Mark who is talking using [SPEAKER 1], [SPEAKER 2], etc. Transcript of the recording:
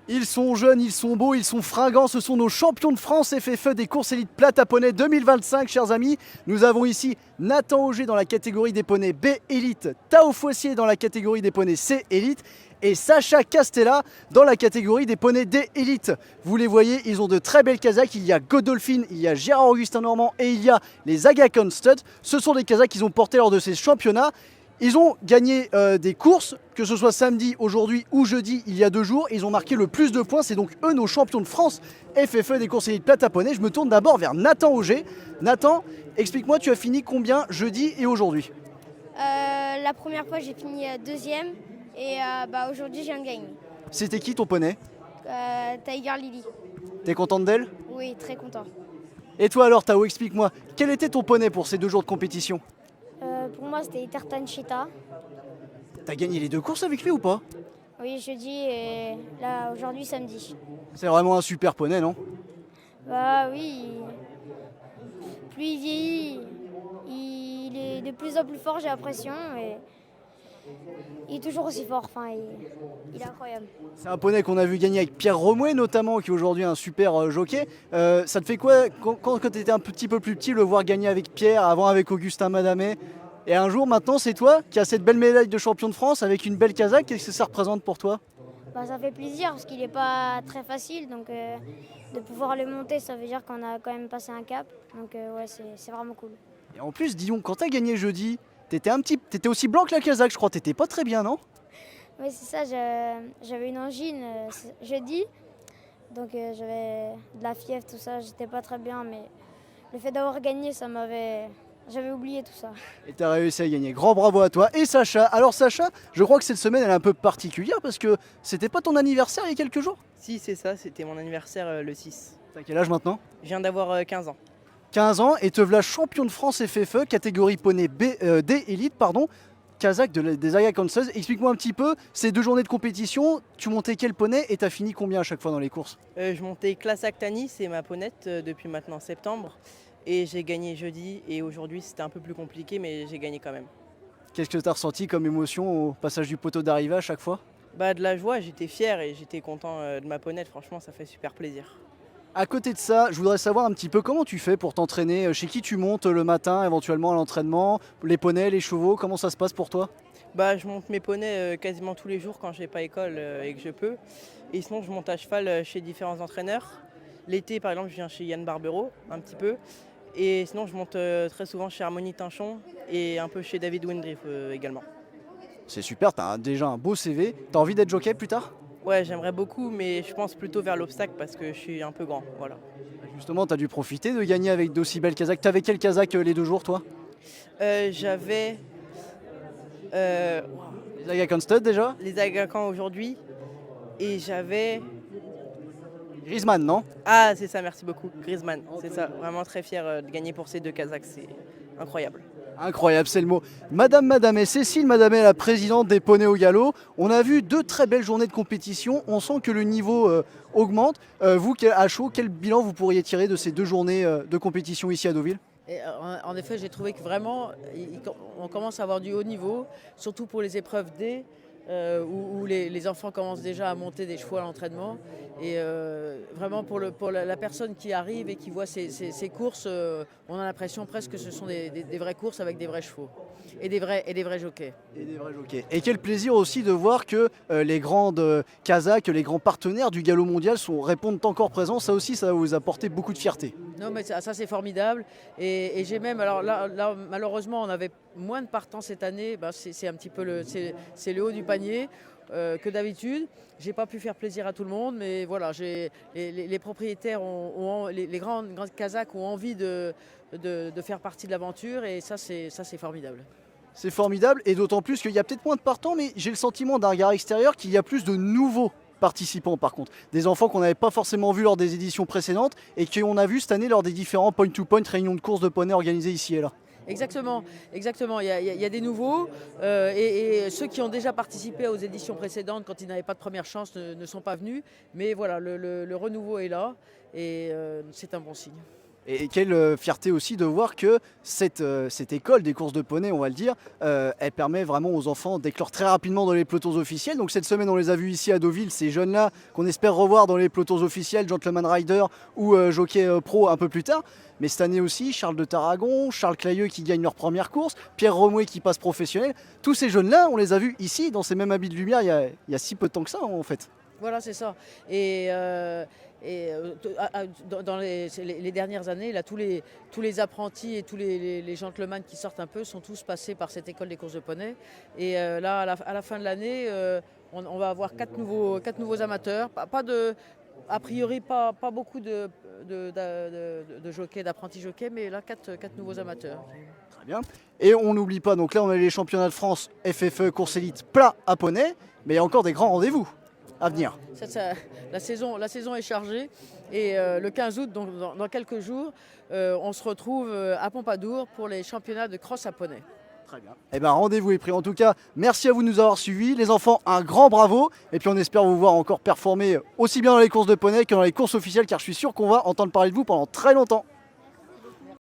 [SPEAKER 1] Ils sont jeunes, ils sont beaux, ils sont fringants, ce sont nos champions de France FFE des courses élites plate à poney 2025, chers amis. Nous avons ici Nathan Auger dans la catégorie des poneys B élite, Tao Foissier dans la catégorie des poneys C élite et Sacha Castella dans la catégorie des poneys D élite. Vous les voyez, ils ont de très belles casaques, il y a Godolphin, il y a Gérard-Augustin Normand et il y a les Aga Stud. Ce sont des casaques qu'ils ont portés lors de ces championnats. Ils ont gagné des courses, que ce soit samedi, aujourd'hui ou jeudi, il y a 2 jours. Ils ont marqué le plus de points. C'est donc eux nos champions de France FFE des courses élites plate à poney. Je me tourne d'abord vers Nathan Auger. Nathan, explique-moi, tu as fini combien jeudi et aujourd'hui?
[SPEAKER 2] La première fois, j'ai fini deuxième et aujourd'hui, je viens de gagner.
[SPEAKER 1] C'était qui ton poney?
[SPEAKER 2] Tiger Lily.
[SPEAKER 1] T'es contente d'elle?
[SPEAKER 2] Oui, très content.
[SPEAKER 1] Et toi alors Tao, explique-moi, quel était ton poney pour ces 2 jours de compétition?
[SPEAKER 2] Pour moi, c'était Tartan Cheetah.
[SPEAKER 1] T'as gagné les 2 courses avec lui ou pas?
[SPEAKER 2] Oui, jeudi et là, aujourd'hui, samedi.
[SPEAKER 1] C'est vraiment un super poney, non?
[SPEAKER 2] Bah oui, plus il vieillit, il est de plus en plus fort, j'ai l'impression. Et il est toujours aussi fort, enfin, il est incroyable.
[SPEAKER 1] C'est un poney qu'on a vu gagner avec Pierre Romouet notamment, qui est aujourd'hui un super jockey. Ça te fait quoi quand tu étais un petit peu plus petit, le voir gagner avec Pierre, avant avec Augustin Madamet? Et un jour maintenant c'est toi qui as cette belle médaille de champion de France avec une belle casaque, qu'est-ce que ça représente pour toi?
[SPEAKER 2] Ça fait plaisir parce qu'il n'est pas très facile, donc de pouvoir le monter, ça veut dire qu'on a quand même passé un cap. Donc ouais, c'est vraiment cool.
[SPEAKER 1] Et en plus, dis donc, quand t'as gagné jeudi, t'étais aussi blanc que la casaque, je crois, t'étais pas très bien, non?
[SPEAKER 2] Oui, c'est ça, j'avais une angine jeudi, donc j'avais de la fièvre, tout ça, j'étais pas très bien, mais le fait d'avoir gagné, j'avais oublié tout ça.
[SPEAKER 1] Et t'as réussi à gagner. Grand bravo à toi. Et Sacha. Alors Sacha, je crois que cette semaine elle est un peu particulière parce que c'était pas ton anniversaire il y a quelques jours?
[SPEAKER 3] Si, c'est ça, c'était mon anniversaire le 6.
[SPEAKER 1] T'as quel âge maintenant?
[SPEAKER 3] Je viens d'avoir 15 ans.
[SPEAKER 1] 15 ans et te voilà champion de France FFE, catégorie poney D élite, pardon. Kazakh des Aga Kansas. Explique-moi un petit peu, ces 2 journées de compétition, tu montais quel poney et t'as fini combien à chaque fois dans les courses?
[SPEAKER 3] Je montais Classe Actani, c'est ma ponette depuis maintenant septembre. Et j'ai gagné jeudi et aujourd'hui c'était un peu plus compliqué mais j'ai gagné quand même.
[SPEAKER 1] Qu'est-ce que t'as ressenti comme émotion au passage du poteau d'arrivée à chaque fois?
[SPEAKER 3] De la joie, j'étais fier et j'étais content de ma ponette, franchement ça fait super plaisir.
[SPEAKER 1] À côté de ça, je voudrais savoir un petit peu comment tu fais pour t'entraîner, chez qui tu montes le matin éventuellement à l'entraînement, les poneys, les chevaux, comment ça se passe pour toi?
[SPEAKER 3] Je monte mes poneys quasiment tous les jours quand j'ai pas école et que je peux. Et sinon je monte à cheval chez différents entraîneurs. L'été par exemple je viens chez Yann Barbero un petit peu. Et sinon, je monte très souvent chez Harmonie Tinchon et un peu chez David Windriff également.
[SPEAKER 1] C'est super, t'as déjà un beau CV. T'as envie d'être jockey plus tard?
[SPEAKER 3] Ouais, j'aimerais beaucoup, mais je pense plutôt vers l'obstacle parce que je suis un peu grand. Voilà.
[SPEAKER 1] Justement, t'as dû profiter de gagner avec d'aussi belles casaques. T'avais quel casaque les 2 jours, toi?
[SPEAKER 3] J'avais
[SPEAKER 1] Les Aga Stud déjà?
[SPEAKER 3] les Agacans aujourd'hui et j'avais.
[SPEAKER 1] Griezmann, non?
[SPEAKER 3] Ah, c'est ça, merci beaucoup. Griezmann, c'est ça. Vraiment très fier de gagner pour ces 2 Kazakhs, c'est incroyable.
[SPEAKER 1] Incroyable, c'est le mot. Madame et Cécile Madame est la présidente des poneys au galop. On a vu 2 très belles journées de compétition. On sent que le niveau augmente. Vous, à chaud, quel bilan vous pourriez tirer de ces 2 journées de compétition ici à Deauville?
[SPEAKER 4] Et en effet, j'ai trouvé que vraiment, on commence à avoir du haut niveau, surtout pour les épreuves D, où les enfants commencent déjà à monter des chevaux à l'entraînement. Et vraiment, pour la personne qui arrive et qui voit ces courses, on a l'impression presque que ce sont des vraies courses avec des vrais chevaux et des vrais jockeys.
[SPEAKER 1] Et des vrais jockeys. Et quel plaisir aussi de voir que les grandes Kazakhs, les grands partenaires du galop mondial répondent encore présents. Ça aussi, ça va vous apporter beaucoup de fierté.
[SPEAKER 4] Non, mais ça c'est formidable. Et j'ai même, alors là, malheureusement, on avait moins de partants cette année. C'est un petit peu le haut du panier que d'habitude. J'ai pas pu faire plaisir à tout le monde, mais voilà, les propriétaires, les grands Kazakhs ont envie de faire partie de l'aventure et ça c'est formidable.
[SPEAKER 1] C'est formidable et d'autant plus qu'il y a peut-être moins de partants, mais j'ai le sentiment d'un regard extérieur qu'il y a plus de nouveaux participants par contre. Des enfants qu'on n'avait pas forcément vus lors des éditions précédentes et qu'on a vus cette année lors des différents point-to-point réunions de courses de poney organisées ici et là.
[SPEAKER 4] Exactement. Il y a des nouveaux et ceux qui ont déjà participé aux éditions précédentes quand ils n'avaient pas de première chance ne sont pas venus. Mais voilà, le renouveau est là et c'est un bon signe.
[SPEAKER 1] Et quelle fierté aussi de voir que cette école des courses de poney, on va le dire, elle permet vraiment aux enfants d'éclore très rapidement dans les pelotons officiels. Donc cette semaine, on les a vus ici à Deauville, ces jeunes-là qu'on espère revoir dans les pelotons officiels, Gentleman Rider ou Jockey Pro un peu plus tard. Mais cette année aussi, Charles de Tarragon, Charles Clayeux qui gagne leur première course, Pierre Romouet qui passe professionnel. Tous ces jeunes-là, on les a vus ici, dans ces mêmes habits de lumière, il y a si peu de temps que ça en fait.
[SPEAKER 4] Voilà, c'est ça. Dans les dernières années, là, tous les apprentis et tous les gentlemen qui sortent un peu sont tous passés par cette école des courses de poney. Et là, à la fin de l'année, on va avoir quatre nouveaux amateurs. A priori, pas beaucoup de jockeys, d'apprentis jockeys, mais là, quatre nouveaux amateurs.
[SPEAKER 1] Très bien. Et on n'oublie pas, donc là, on a les championnats de France, FFE, course élite, plat à poney, mais il y a encore des grands rendez-vous à venir.
[SPEAKER 4] La saison est chargée et le 15 août, donc dans quelques jours, on se retrouve à Pompadour pour les championnats de cross à poney.
[SPEAKER 1] Très bien. Eh bien, rendez-vous est pris. En tout cas, merci à vous de nous avoir suivis. Les enfants, un grand bravo. Et puis, on espère vous voir encore performer aussi bien dans les courses de poney que dans les courses officielles, car je suis sûr qu'on va entendre parler de vous pendant très longtemps.